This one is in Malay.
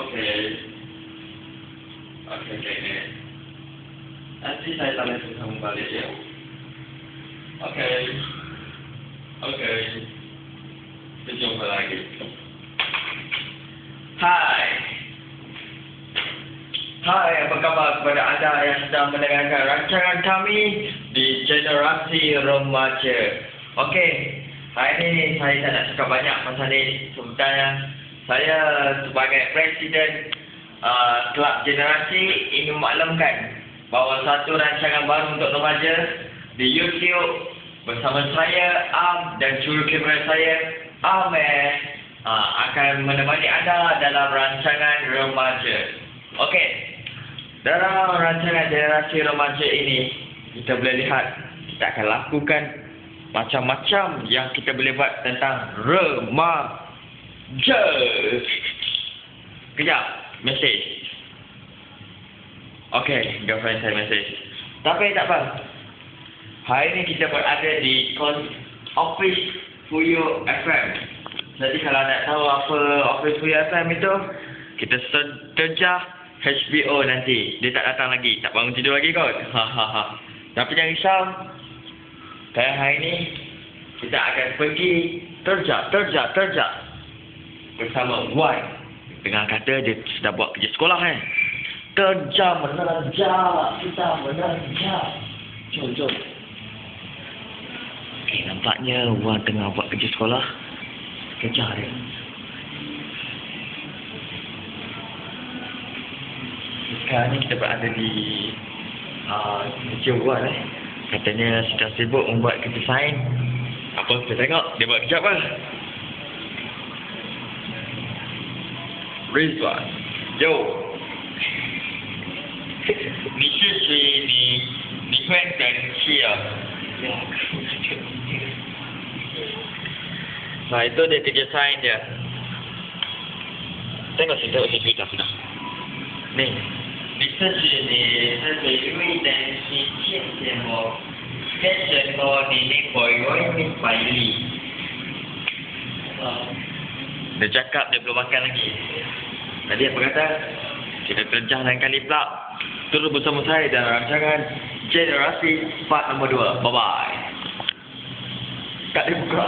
Okey. Okey. Nanti saya telefon kamu balik ya. Okey. Kita jumpa lagi. Hai, apa khabar kepada anda yang sedang mendengarkan rancangan kami di Generasi Remaja. Okey, hari ini saya tak nak cakap banyak pasal ni. Sebenarnya saya sebagai Presiden Kelab Generasi ingin memaklumkan bahawa satu rancangan baru untuk remaja di YouTube bersama saya, Am, dan jurukamera saya, Amir, akan menemani anda dalam rancangan remaja. Okey, dalam rancangan Generasi Remaja ini, kita boleh lihat kita akan lakukan macam-macam yang kita boleh buat tentang remaja. Kejap, mesej. Okey, girlfriend saya mesej. Tapi tak apa. Hari ini kita berada di Office Fuyo FM. Jadi kalau nak tahu apa Office Fuyo FM itu, kita terjah HBO nanti. Dia tak datang lagi, tak bangun tidur lagi kot. Tapi jangan risau. Kayak hari ini kita akan pergi terjah bersama Y. Dengan kata dia sudah buat kerja sekolah Terjah menerjah, kita menerjah. Jom. Okay, nampaknya Wan tengah buat kerja sekolah. Kejar dia. Sekarang ni kita berada di kerja Wan Katanya sedang sibuk membuat kerja sains. Apa kita tengok dia buat kerja apa? Rizwan, yo. 你是谁？你会生气啊？ Nah, itu dia kerja sains dia. Tengok sini dah sudah. Ni. 你是谁？你是谁？因为等你见见我，跟着我，你会明白理。Dia cakap dia belum makan lagi. Tadi apa kata? Kita terjah lain kali pula. Terus bersama saya dalam rancangan Generasi part nombor 2. Bye-bye. Kat dia buka.